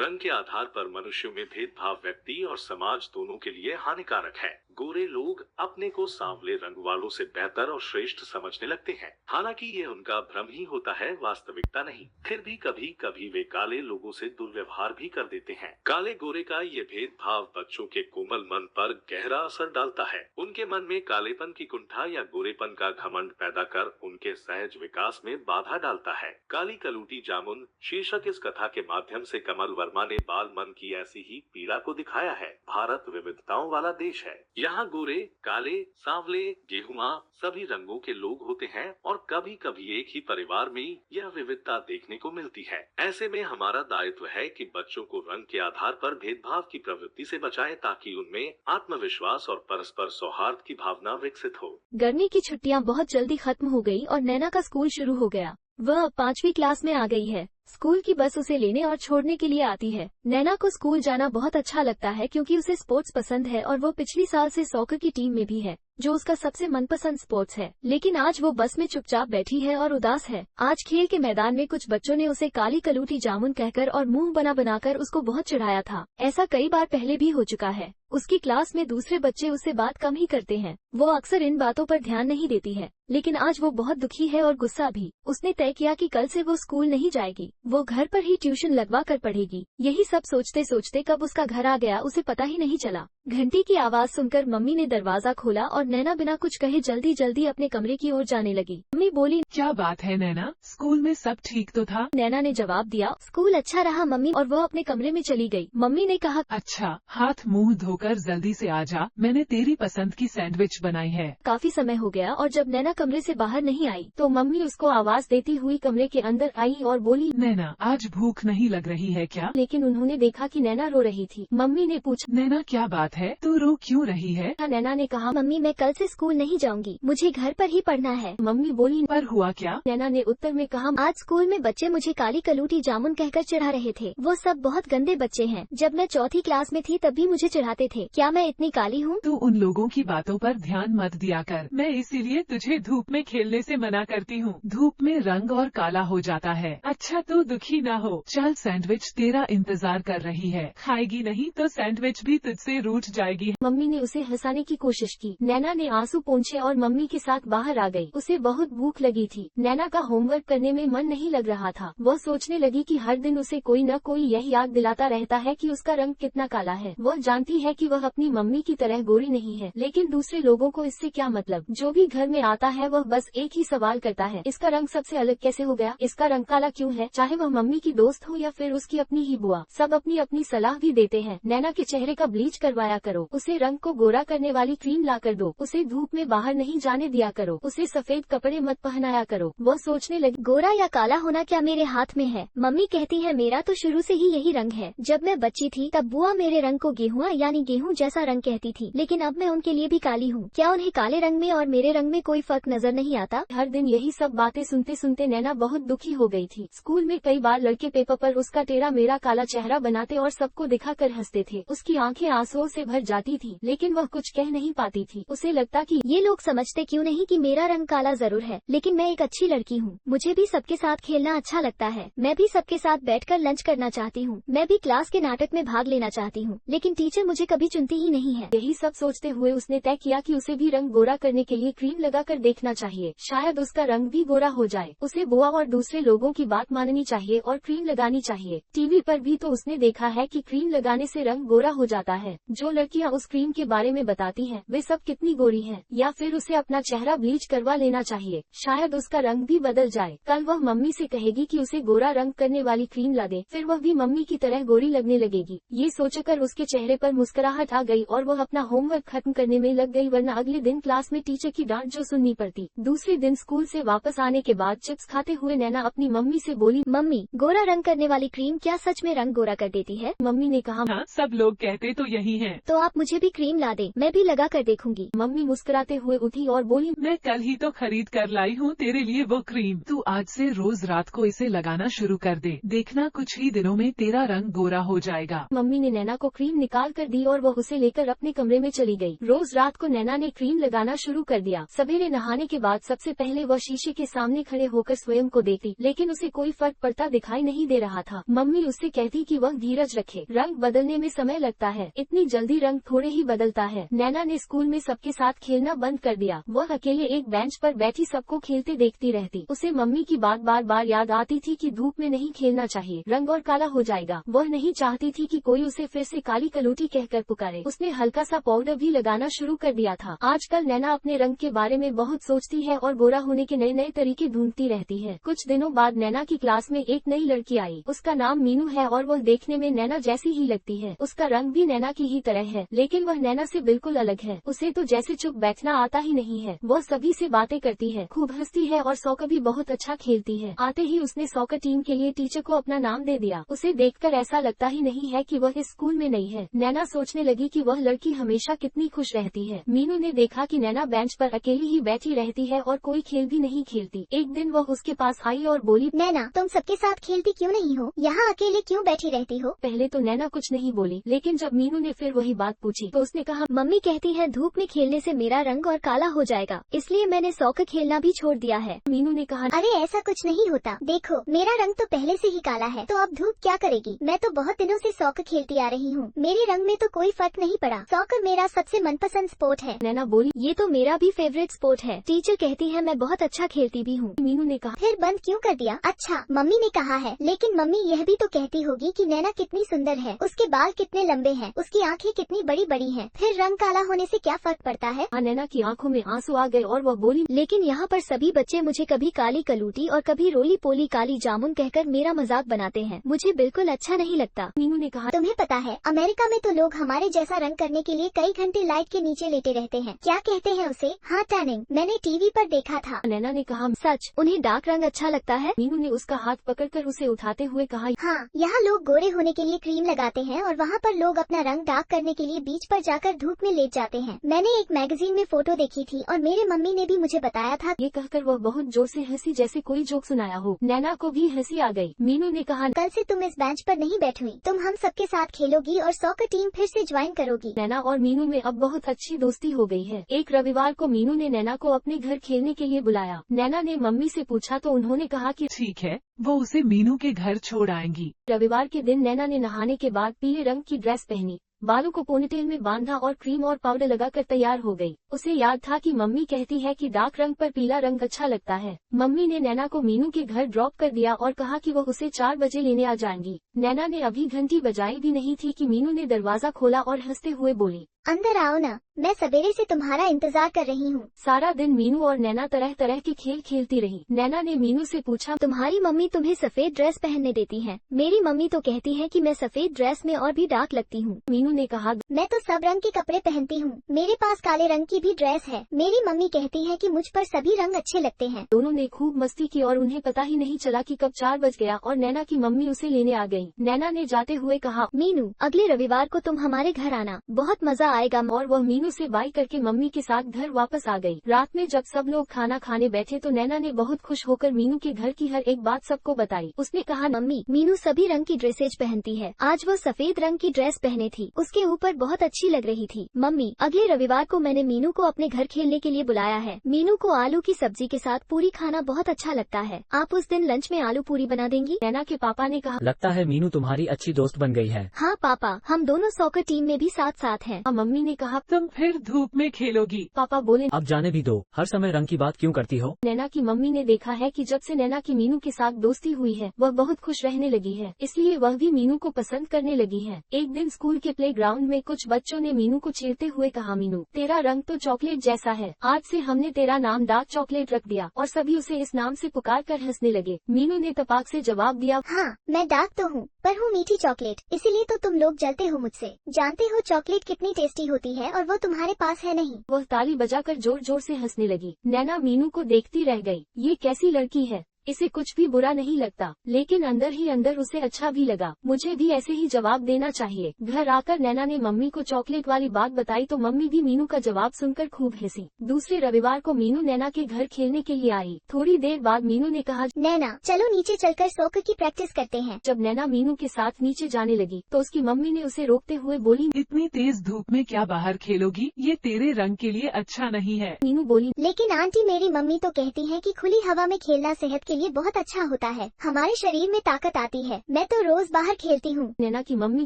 रंग के आधार पर मनुष्यों में भेदभाव व्यक्ति और समाज दोनों के लिए हानिकारक है। गोरे लोग अपने को सांवले रंग वालों से बेहतर और श्रेष्ठ समझने लगते हैं। हालांकि ये उनका भ्रम ही होता है, वास्तविकता नहीं। फिर भी कभी कभी वे काले लोगों से दुर्व्यवहार भी कर देते हैं। काले गोरे का ये भेदभाव बच्चों के कोमल मन पर गहरा असर डालता है। उनके मन में कालेपन की कुंठा या गोरेपन का घमंड पैदा कर उनके सहज विकास में बाधा डालता है। काली कलूटी जामुन शीर्षक इस कथा के माध्यम से कमल वर्मा ने बाल मन की ऐसी ही पीड़ा को दिखाया है। भारत विविधताओं वाला देश है। यहाँ गोरे, काले, सांवले, गेहुआ सभी रंगों के लोग होते हैं और कभी कभी एक ही परिवार में यह विविधता देखने को मिलती है। ऐसे में हमारा दायित्व है कि बच्चों को रंग के आधार पर भेदभाव की प्रवृत्ति से बचाएं, ताकि उनमें आत्मविश्वास और परस्पर सौहार्द की भावना विकसित हो। गर्मी की छुट्टियां बहुत जल्दी खत्म हो गई और नैना का स्कूल शुरू हो गया। वह अब 5वीं क्लास में आ गई है। स्कूल की बस उसे लेने और छोड़ने के लिए आती है। नैना को स्कूल जाना बहुत अच्छा लगता है क्योंकि उसे स्पोर्ट्स पसंद है और वो पिछली साल से सॉकर की टीम में भी है, जो उसका सबसे मनपसंद स्पोर्ट्स है। लेकिन आज वो बस में चुपचाप बैठी है और उदास है। आज खेल के मैदान में कुछ बच्चों ने उसे काली कलूटी जामुन कहकर और मुंह बनाकर उसको बहुत चिढ़ाया था। ऐसा कई बार पहले भी हो चुका है। उसकी क्लास में दूसरे बच्चे उससे बात कम ही करते हैं। वो अक्सर इन बातों पर ध्यान नहीं देती है, लेकिन आज वो बहुत दुखी है और गुस्सा भी। उसने तय किया कि कल से वो स्कूल नहीं जाएगी, वो घर पर ही ट्यूशन लगवा कर पढ़ेगी। यही सब सोचते सोचते कब उसका घर आ गया उसे पता ही नहीं चला। घंटी की आवाज सुनकर मम्मी ने दरवाजा खोला और नैना बिना कुछ कहे जल्दी जल्दी अपने कमरे की ओर जाने लगी। मम्मी बोली, क्या बात है नैना, स्कूल में सब ठीक तो था? नैना ने जवाब दिया, स्कूल अच्छा रहा मम्मी, और वह अपने कमरे में चली गई। मम्मी ने कहा, अच्छा, हाथ मुंह धोकर जल्दी से आ जा, मैंने तेरी पसंद की सैंडविच बनाई है। काफी समय हो गया और जब नैना कमरे से बाहर नहीं आई तो मम्मी उसको आवाज देती हुई कमरे के अंदर आई और बोली, नैना आज भूख नहीं लग रही है क्या? लेकिन उन्होंने देखा कि नैना रो रही थी। मम्मी ने पूछा, नैना क्या बात है, तू रो क्यों रही है? नैना ने कहा, मम्मी मैं कल से स्कूल नहीं जाऊंगी, मुझे घर पर ही पढ़ना है। मम्मी बोली, पर हुआ क्या? नैना ने उत्तर में कहा, आज स्कूल में बच्चे मुझे काली कलूटी जामुन कहकर चिढ़ा रहे थे। वो सब बहुत गंदे बच्चे हैं। जब मैं चौथी क्लास में थी तब भी मुझे चिढ़ाते थे। क्या मैं इतनी काली हूँ? तू उन लोगों की बातों पर ध्यान मत दिया कर। मैं इसीलिए तुझे धूप में खेलने से मना करती हूँ। धूप में रंग और काला हो जाता है। अच्छा तू दुखी ना हो, चल सैंडविच तेरा इंतजार कर रही है। खाएगी नहीं तो सैंडविच भी तुझसे रूठ जाएगी। मम्मी ने उसे हंसाने की कोशिश की। नैना ने आंसू पोंछे और मम्मी के साथ बाहर आ गई। उसे बहुत भूख लगी थी। नैना का होमवर्क करने में मन नहीं लग रहा था। वह सोचने लगी कि हर दिन उसे कोई न कोई यही याद दिलाता रहता है कि उसका रंग कितना काला है। वह जानती है कि वह अपनी मम्मी की तरह गोरी नहीं है, लेकिन दूसरे लोगों को इससे क्या मतलब। जो भी घर में आता है वह बस एक ही सवाल करता है, इसका रंग सबसे अलग कैसे हो गया, इसका रंग काला क्यों है। चाहे वह मम्मी की दोस्त हो या फिर उसकी अपनी ही बुआ, सब अपनी अपनी सलाह भी देते हैं। नैना के चेहरे का ब्लीच करवाया करो, उसे रंग को गोरा करने वाली क्रीम ला कर दो, उसे धूप में बाहर नहीं जाने दिया करो, उसे सफेद कपड़े मत पहनाया करो। वह सोचने लगी, गोरा या काला होना क्या मेरे हाथ में है। मम्मी कहती है मेरा तो शुरू से ही यही रंग है। जब मैं बच्ची थी तब बुआ मेरे रंग को गेहुआ यानी गेहूं जैसा रंग कहती थी, लेकिन अब मैं उनके लिए भी काली हूँ। क्या उन्हें काले रंग में और मेरे रंग में कोई फर्क नजर नहीं आता। हर दिन यही सब बातें सुनते सुनते नैना बहुत दुखी हो गई थी। स्कूल में कई बार लड़के पेपर पर उसका टेढ़ा मेढ़ा काला चेहरा बनाते और सबको दिखाकर हंसते थे। उसकी आंखें आंसुओं से भर जाती थी, लेकिन वह कुछ कह नहीं पाती थी। उसे लगता कि ये लोग समझते क्यों नहीं कि मेरा रंग काला जरूर है, लेकिन मैं एक अच्छी लड़की हूँ। मुझे भी सबके साथ खेलना अच्छा लगता है। मैं भी सबके साथ बैठकर लंच करना चाहती हूँ। मैं भी क्लास के नाटक में भाग लेना चाहती हूँ, लेकिन टीचर मुझे कभी चुनती ही नहीं है। यही सब सोचते हुए उसने तय किया कि उसे भी रंग गोरा करने के लिए क्रीम लगाकर देखना चाहिए। शायद उसका रंग भी गोरा हो जाए। उसे बुआ और दूसरे लोगों की बात माननी चाहिए और क्रीम लगानी चाहिए। टीवी पर भी तो उसने देखा है कि क्रीम लगाने से रंग गोरा हो जाता है। जो लड़कियां उस क्रीम के बारे में बताती हैं, वे सब कितनी गोरी हैं। या फिर उसे अपना चेहरा ब्लीच करवा लेना चाहिए, शायद उसका रंग भी बदल जाए। कल वह मम्मी से कहेगी कि उसे गोरा रंग करने वाली क्रीम ला दे, फिर वह भी मम्मी की तरह गोरी लगने लगेगी। ये सोचकर उसके चेहरे पर मुस्कुराहट आ गई और वह अपना होमवर्क खत्म करने में लग गई, वरना अगले दिन क्लास में टीचर की डांट जो सुननी पड़ती। दूसरे दिन स्कूल से वापस आने के बाद चिप्स खाते हुए नैना अपनी मम्मी से बोली, मम्मी गोरा रंग करने वाली क्रीम क्या सच में रंग गोरा कर देती है? मम्मी ने कहा, हाँ, सब लोग कहते तो यही हैं। तो आप मुझे भी क्रीम ला दे, मैं भी लगा कर देखूंगी। मम्मी मुस्कुराते हुए उठी और बोली, मैं कल ही तो खरीद कर लाई हूँ तेरे लिए वो क्रीम। तू आज से रोज रात को इसे लगाना शुरू कर दे, देखना कुछ ही दिनों में तेरा रंग गोरा हो जाएगा। मम्मी ने नैना को क्रीम निकाल कर दी और वह उसे लेकर अपने कमरे में चली गई। रोज रात को नैना ने क्रीम लगाना शुरू कर दिया। सवेरे नहाने के बाद सबसे पहले वह शीशे के सामने खड़े होकर स्वयं को देखती, लेकिन उसे कोई फर्क पड़ता दिखाई नहीं दे रहा था। मम्मी उससे कहती कि वह धीरज रखे, रंग बदलने में समय लगता है, इतनी जल्दी रंग थोड़े ही बदलता है। नैना ने स्कूल में सबके साथ खेलना बंद कर दिया। वह अकेले एक बेंच पर बैठी सबको खेलते देखती रहती। उसे मम्मी की बात बार बार याद आती थी कि धूप में नहीं खेलना चाहिए, रंग और काला हो जाएगा। वह नहीं चाहती थी कि कोई उसे फिर से काली कलूटी कहकर पुकारे। उसने हल्का सा पाउडर भी लगाना शुरू कर दिया था। आजकल नैना अपने रंग के बारे में बहुत सोचती है और गोरा होने के नए नए तरीके ढूंढती रहती है। कुछ दिनों बाद नैना की क्लास में एक नई लड़की आई। उसका नाम मीनू है और वह देखने में नैना जैसी ही लगती है। उसका रंग भी नैना की ही तरह है, लेकिन वह नैना से बिल्कुल अलग है। उसे तो जैसे चुप बैठना आता ही नहीं है। वह सभी से बातें करती है, खूब हंसती है और सॉकर भी बहुत अच्छा खेलती है। आते ही उसने सॉकर टीम के लिए टीचर को अपना नाम दे दिया। उसे देखकर ऐसा लगता ही नहीं है कि वह इस स्कूल में नई है। नैना सोचने लगी कि वह लड़की हमेशा कितनी खुश रहती है। मीनू ने देखा कि नैना बेंच पर अकेली ही बैठी रहती है और कोई खेल भी नहीं खेलती। एक दिन वह उसके पास आई और बोली, नैना, तुम सबके साथ खेलती क्यों नहीं हो? यहाँ अकेले क्यों बैठी रहती हो? पहले तो नैना कुछ नहीं बोली, लेकिन जब मीनू ने फिर वही बात पूछी तो उसने कहा, मम्मी कहती है धूप में खेलने से मेरा रंग और काला हो जाएगा, इसलिए मैंने सॉकर खेलना भी छोड़ दिया है। मीनू ने कहा, अरे ऐसा कुछ नहीं होता, देखो मेरा रंग तो पहले से ही काला है, तो अब धूप क्या करेगी? मैं तो बहुत दिनों से सॉकर खेलती आ रही हूँ, मेरे रंग में तो कोई फर्क नहीं पड़ा। सॉकर मेरा सबसे मनपसंद स्पोर्ट है। नैना बोली, ये तो मेरा भी फेवरेट स्पोर्ट है। टीचर कहती है मैं बहुत अच्छा खेलती भी हूँ। मीनू ने कहा, फिर बंद क्यों कर दिया? अच्छा, मम्मी ने कहा है, लेकिन मम्मी यह भी तो कहती होगी कि नैना कितनी सुंदर है, उसके बाल कितने लंबे हैं, उसकी आंखें कितनी बड़ी बड़ी हैं, फिर रंग काला होने से क्या फर्क पड़ता है? नैना की आंखों में आंसू आ गए और वह बोली, लेकिन यहाँ पर सभी बच्चे मुझे कभी काली कलूटी और कभी रोली पोली काली जामुन कहकर मेरा मजाक बनाते हैं, मुझे बिल्कुल अच्छा नहीं लगता। मीनू ने कहा, तुम्हें पता है अमेरिका में तो लोग हमारे जैसा रंग करने के लिए कई घंटे लाइट के नीचे लेटे रहते हैं, क्या कहते हैं उसे? हाँ, टैनिंग। मैंने टीवी पर देखा था। नैना ने कहा, सच? उन्हें डार्क रंग अच्छा लगता है? मीनू ने उसका हाथ पकड़कर उसे उठाते हुए कहा, हाँ, यहाँ लोग गोरे होने के लिए क्रीम लगाते हैं और वहाँ पर लोग अपना रंग डार्क करने के लिए बीच पर जाकर धूप में लेट जाते हैं। मैंने एक मैगजीन में फोटो देखी थी और मेरे मम्मी ने भी मुझे बताया था। ये कहकर वह बहुत जोर से हंसी जैसे कोई जोक सुनाया हो। नैना को भी हंसी आ गई। मीनू ने कहा, कल से तुम इस बेंच पर नहीं बैठोगी, तुम हम सबके साथ खेलोगी और सॉकर टीम फिर से ज्वाइन करोगी। नैना और मीनू में अब बहुत अच्छी दोस्ती हो गई है। एक रविवार को मीनू ने नैना को अपने घर खेलने के लिए बुलाया। नैना ने मम्मी से पूछा तो उन्होंने कहा कि ठीक है, वो उसे मीनू के घर छोड़ आएंगी। रविवार के दिन नैना ने नहाने के बाद पीले रंग की ड्रेस पहनी, बालों को पोनीटेल में बांधा और क्रीम और पाउडर लगाकर तैयार हो गई। उसे याद था कि मम्मी कहती है कि डार्क रंग पर पीला रंग अच्छा लगता है। मम्मी ने नैना को मीनू के घर ड्रॉप कर दिया और कहा कि वह उसे 4 बजे लेने आ जाएंगी। नैना ने अभी घंटी बजाई भी नहीं थी कि मीनू ने दरवाजा खोला और हंसते हुए बोली, अंदर आओ ना, मैं सवेरे से तुम्हारा इंतजार कर रही हूँ। सारा दिन मीनू और नैना तरह तरह के खेल खेलती रही। नैना ने मीनू से पूछा, तुम्हारी मम्मी तुम्हें सफेद ड्रेस पहनने देती है? मेरी मम्मी तो कहती है कि मैं सफेद ड्रेस में और भी डार्क लगती हूँ। मीनू ने कहा, मैं तो सब रंग के कपड़े पहनती हूँ, मेरे पास काले रंग की भी ड्रेस है। मेरी मम्मी कहती है कि मुझ पर सभी रंग अच्छे लगते हैं। दोनों ने खूब मस्ती की और उन्हें पता ही नहीं चला कि कब 4 बज गया और नैना की मम्मी उसे लेने आ गई। नैना ने जाते हुए कहा, मीनू, अगले रविवार को तुम हमारे घर आना, बहुत मजा आएगा। और वह मीनू से बाय करके मम्मी के साथ घर वापस आ गई। रात में जब सब लोग खाना खाने बैठे तो नैना ने बहुत खुश होकर मीनू के घर की हर एक बात सबको बताई। उसने कहा, मम्मी, मीनू सभी रंग की ड्रेसेज पहनती है, आज वो सफेद रंग की ड्रेस पहने थी, उसके ऊपर बहुत अच्छी लग रही थी। मम्मी, अगले रविवार को मैंने मीनू को अपने घर खेलने के लिए बुलाया है। मीनू को आलू की सब्जी के साथ पूरी खाना बहुत अच्छा लगता है, आप उस दिन लंच में आलू पूरी बना देंगी? नैना के पापा ने कहा, लगता है मीनू तुम्हारी अच्छी दोस्त बन गई है। हाँ पापा, हम दोनों सॉकर टीम में भी साथ हैं। मम्मी ने कहा, तुम फिर धूप में खेलोगी? पापा बोले, अब जाने भी दो, हर समय रंग की बात क्यों करती हो? नैना की मम्मी ने देखा है कि जब से नैना की मीनू के साथ दोस्ती हुई है वह बहुत खुश रहने लगी है, इसलिए वह भी मीनू को पसंद करने लगी है। एक दिन स्कूल के प्लेग्राउंड में कुछ बच्चों ने मीनू को छेड़ते हुए कहा, मीनू, तेरा रंग तो चॉकलेट जैसा है, आज से हमने तेरा नाम डार्क चॉकलेट रख दिया। और सभी उसे इस नाम से पुकार कर हंसने लगे। मीनू ने तपाक से जवाब दिया, हाँ, मैं डार्क तो हूँ पर हूँ मीठी चॉकलेट, इसीलिए तो तुम लोग जलते हो मुझसे। जानते हो चॉकलेट कितनी टेस्टी होती है और वो तुम्हारे पास है नहीं। वह ताली बजाकर जोर जोर से हंसने लगी। नैना मीनू को देखती रह गई। ये कैसी लड़की है, इसे कुछ भी बुरा नहीं लगता, लेकिन अंदर ही अंदर उसे अच्छा भी लगा। मुझे भी ऐसे ही जवाब देना चाहिए। घर आकर नैना ने मम्मी को चॉकलेट वाली बात बताई तो मम्मी भी मीनू का जवाब सुनकर खूब हंसी। दूसरे रविवार को मीनू नैना के घर खेलने के लिए आई। थोड़ी देर बाद मीनू ने कहा, नैना चलो नीचे चलकर सॉकर की प्रैक्टिस करते हैं। जब नैना मीनू के साथ नीचे जाने लगी तो उसकी मम्मी ने उसे रोकते हुए बोली, इतनी तेज धूप में क्या बाहर खेलोगी? ये तेरे रंग के लिए अच्छा नहीं है। मीनू बोली, लेकिन आंटी मेरी मम्मी तो कहती है कि खुली हवा में खेलना सेहत के लिए बहुत अच्छा होता है, हमारे शरीर में ताकत आती है, मैं तो रोज बाहर खेलती हूँ। नैना की मम्मी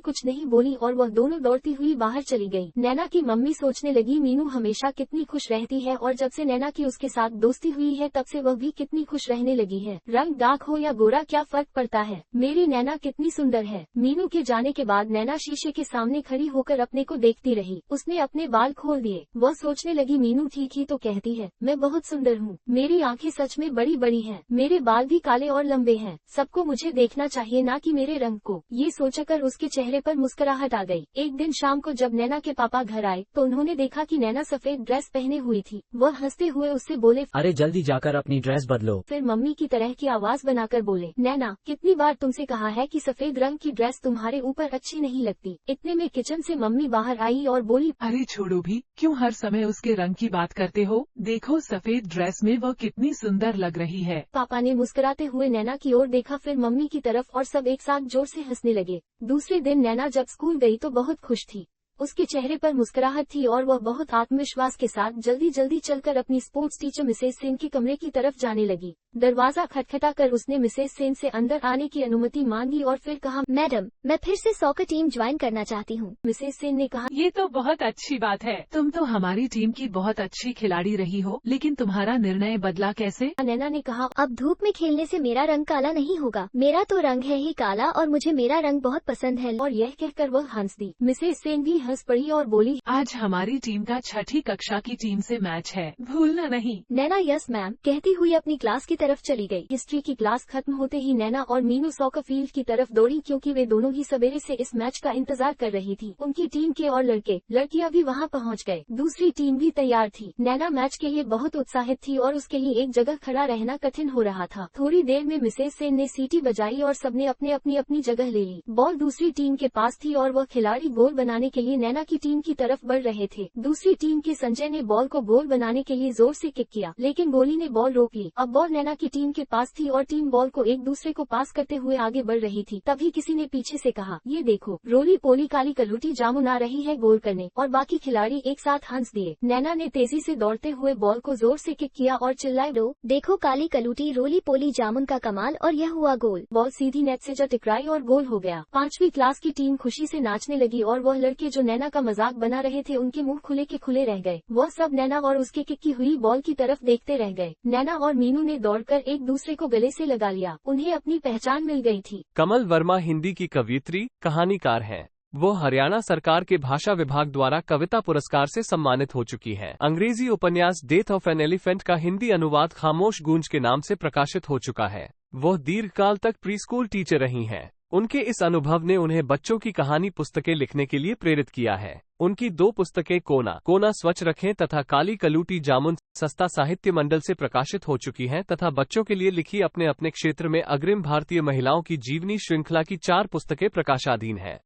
कुछ नहीं बोली और वह दोनों दौड़ती हुई बाहर चली गई। नैना की मम्मी सोचने लगी, मीनू हमेशा कितनी खुश रहती है और जब से नैना की उसके साथ दोस्ती हुई है तब से वह भी कितनी खुश रहने लगी है। रंग डार्क हो या गोरा क्या फर्क पड़ता है, मेरी नैना कितनी सुंदर है। मीनू के जाने के बाद नैना शीशे के सामने खड़ी होकर अपने को देखती रही। उसने अपने बाल खोल दिए। वह सोचने लगी, मीनू ठीक ही तो कहती है, मैं बहुत सुंदर हूँ, मेरी आँखें सच में बड़ी बड़ी हैं, मेरे बाल भी काले और लंबे हैं, सबको मुझे देखना चाहिए ना कि मेरे रंग को। ये सोचकर उसके चेहरे पर मुस्कुराहट आ गई। एक दिन शाम को जब नैना के पापा घर आए तो उन्होंने देखा कि नैना सफेद ड्रेस पहने हुई थी। वह हंसते हुए उससे बोले, अरे जल्दी जाकर अपनी ड्रेस बदलो। फिर मम्मी की तरह की आवाज बनाकर बोले, नैना कितनी बार तुमसे कहा है कि सफेद रंग की ड्रेस तुम्हारे ऊपर अच्छी नहीं लगती। इतने में किचन से मम्मी बाहर आई और बोली, अरे छोड़ो भी, क्यों हर समय उसके रंग की बात करते हो? देखो सफेद ड्रेस में वो कितनी सुंदर लग रही है। पापा ने मुस्कुराते हुए नैना की ओर देखा, फिर मम्मी की तरफ और सब एक साथ जोर से हंसने लगे। दूसरे दिन नैना जब स्कूल गई तो बहुत खुश थी। उसके चेहरे पर मुस्कुराहट थी और वह बहुत आत्मविश्वास के साथ जल्दी जल्दी चलकर अपनी स्पोर्ट्स टीचर मिसेज सेन के कमरे की तरफ जाने लगी। दरवाजा खटखटाकर उसने मिसेज सेन से अंदर आने की अनुमति मांगी और फिर कहा, मैडम मैं फिर से सॉकर टीम ज्वाइन करना चाहती हूँ। मिसेज सेन ने कहा, ये तो बहुत अच्छी बात है, तुम तो हमारी टीम की बहुत अच्छी खिलाड़ी रही हो, लेकिन तुम्हारा निर्णय बदला कैसे? नैना ने कहा, अब धूप में खेलने से मेरा रंग काला नहीं होगा, मेरा तो रंग है ही काला और मुझे मेरा रंग बहुत पसंद है। और यह कहकर वह हंस दी। मिसेज सेन भी हंस पड़ी और बोली, आज हमारी टीम का 6ठी कक्षा की टीम से मैच है, भूलना नहीं। नैना यस मैम कहती हुई अपनी क्लास की तरफ चली गई। हिस्ट्री की क्लास खत्म होते ही नैना और मीनू सॉकर फील्ड की तरफ दौड़ी क्योंकि वे दोनों ही सवेरे से इस मैच का इंतजार कर रही थी। उनकी टीम के और लड़के लड़कियां भी वहां पहुंच गए। दूसरी टीम भी तैयार थी। नैना मैच के लिए बहुत उत्साहित थी और उसके लिए एक जगह खड़ा रहना कठिन हो रहा था। थोड़ी देर में मिसेज सेन ने सीटी बजाई और सबने अपने अपनी अपनी जगह ले ली। बॉल दूसरी टीम के पास थी और वह खिलाड़ी गोल बनाने के लिए नैना की टीम की तरफ बढ़ रहे थे। दूसरी टीम के संजय ने बॉल को गोल बनाने के लिए जोर से किक किया, लेकिन गोली ने बॉल रोक ली। अब बॉल नैना की टीम के पास थी और टीम बॉल को एक दूसरे को पास करते हुए आगे बढ़ रही थी। तभी किसी ने पीछे से कहा, ये देखो रोली पोली काली कलूटी जामुन आ रही है गोल करने, और बाकी खिलाड़ी एक साथ हंस दिए। नैना ने तेजी से दौड़ते हुए बॉल को जोर से किक किया और चिल्लाए, देखो काली कलूटी रोली पोली जामुन का कमाल, और यह हुआ गोल। बॉल सीधी नेट से जा टकराई और गोल हो गया। 5वीं क्लास की टीम खुशी से नाचने लगी और वह लड़के जो नैना का मजाक बना रहे थे उनके मुंह खुले के खुले रह गए। वह सब नैना और उसके किक की हुई बॉल की तरफ देखते रह गए। नैना और मीनू ने दौड़कर एक दूसरे को गले से लगा लिया। उन्हें अपनी पहचान मिल गई थी। कमल वर्मा हिंदी की कवयित्री, कहानीकार हैं। वो हरियाणा सरकार के भाषा विभाग द्वारा कविता पुरस्कार से सम्मानित हो चुकी हैं। अंग्रेजी उपन्यास डेथ ऑफ एन एलिफेंट का हिंदी अनुवाद खामोश गूंज के नाम से प्रकाशित हो चुका है। वो दीर्घकाल तक प्री स्कूल टीचर रही हैं। उनके इस अनुभव ने उन्हें बच्चों की कहानी पुस्तकें लिखने के लिए प्रेरित किया है। उनकी 2 पुस्तकें कोना स्वच्छ रखें तथा काली कलूटी जामुन सस्ता साहित्य मंडल से प्रकाशित हो चुकी हैं तथा बच्चों के लिए लिखी अपने अपने क्षेत्र में अग्रिम भारतीय महिलाओं की जीवनी श्रृंखला की 4 पुस्तकें प्रकाशाधीन हैं।